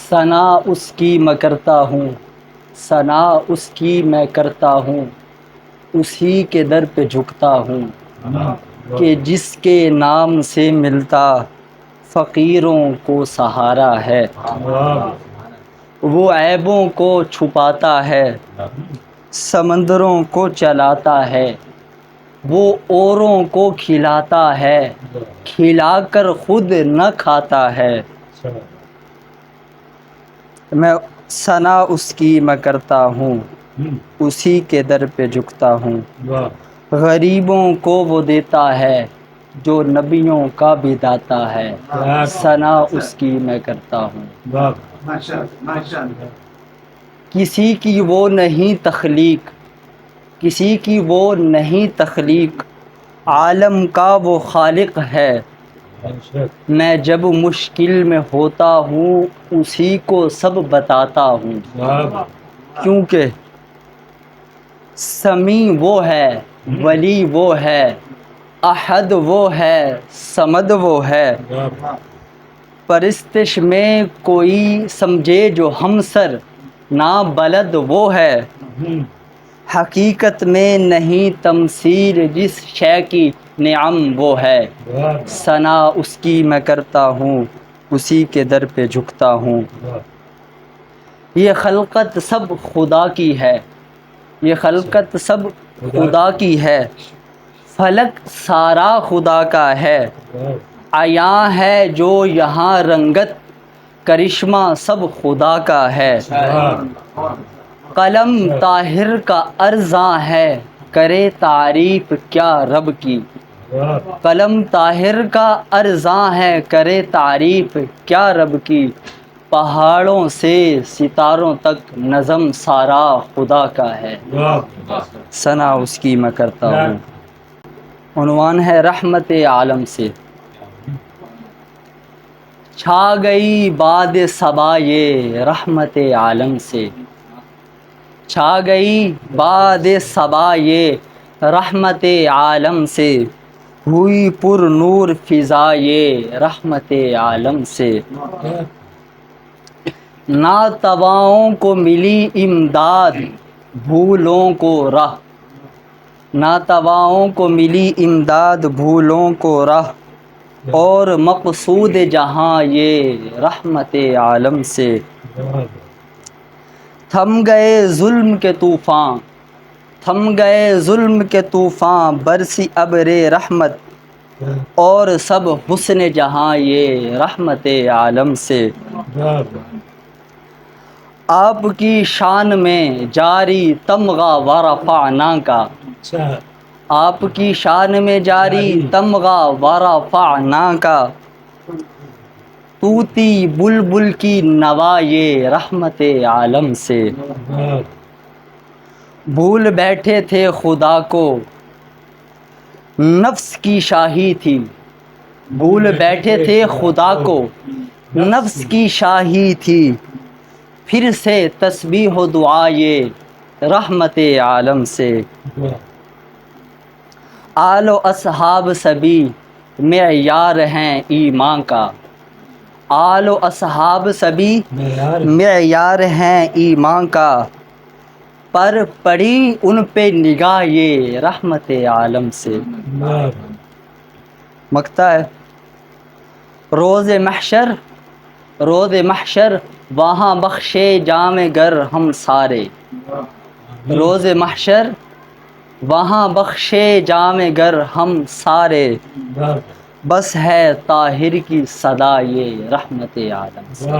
ثنا اس کی میں کرتا ہوں، ثنا اس کی میں کرتا ہوں، اسی کے در پہ جھکتا ہوں کہ جس کے نام سے ملتا فقیروں کو سہارا ہے، وہ عیبوں کو چھپاتا ہے، سمندروں کو چلاتا ہے، وہ اوروں کو کھلاتا ہے، کھلا کر خود نہ کھاتا ہے۔ میں ثنا اس کی میں کرتا ہوں، اسی کے در پہ جھکتا ہوں، غریبوں کو وہ دیتا ہے جو نبیوں کا بھی داتا ہے، ثنا اس کی میں کرتا ہوں۔ کسی کی وہ نہیں تخلیق، کسی کی وہ نہیں تخلیق، عالم کا وہ خالق ہے، میں جب مشکل میں ہوتا ہوں اسی کو سب بتاتا ہوں، کیونکہ سمیع وہ ہے، ولی وہ ہے، احد وہ ہے، صمد وہ ہے، پرستش میں کوئی سمجھے جو ہمسر نابلد وہ ہے، حقیقت میں نہیں تمثیل جس شے کی نعم وہ ہے، ثنا اس کی میں کرتا ہوں، اسی کے در پہ جھکتا ہوں۔ یہ خلقت سب خدا کی ہے، یہ خلقت سب خدا کی ہے، فلک سارا خدا کا ہے، عیاں ہے جو یہاں رنگت کرشمہ سب خدا کا ہے، قلم طاہر کا ارزاں ہے کرے تعریف کیا رب کی، قلم طاہر کا ارزاں ہے کرے تعریف کیا رب کی، پہاڑوں سے ستاروں تک نظم سارا خدا کا ہے، ثنا اس کی میں کرتا ہوں۔ عنوان ہے رحمت عالم سے۔ چھا گئی باد صبا یہ رحمت عالم سے، چھا گئی باد صبا یہ رحمت عالم سے، ہوئی پر نور فضا یہ رحمت عالم سے، ناتواؤں کو ملی امداد بھولوں کو راہ، ناتواؤں کو ملی امداد بھولوں کو راہ، اور مقصود جہاں یہ رحمت عالم سے، تھم گئے ظلم کے طوفان، تھم گئے ظلم کے طوفان، برسی ابر رحمت اور سب حسن جہاں یہ رحمت عالم سے، آپ کی شان میں جاری تمغہ ورفعنا کا، آپ کی شان میں جاری تمغہ ورفعنا کا، طوطی بلبل کی نوا یہ رحمت عالم سے، بھول بیٹھے تھے خدا کو نفس کی شاہی تھی، بھول بیٹھے تھے خدا کو نفس کی شاہی تھی، پھر سے تسبیح و دعا یہ رحمت عالم سے، آل و اصحاب سبھی معیار ہیں ایمان کا، آل و اصحاب سبھی معیار ہیں ایمان کا، پر پڑی ان پہ نگاہ یہ رحمت عالم سے، مکتا ہے روز محشر، روز محشر وہاں بخشے جام گر ہم سارے، روز محشر وہاں بخشے جام گر ہم سارے، بس ہے طاہر کی صدا یہ رحمت عالم سے۔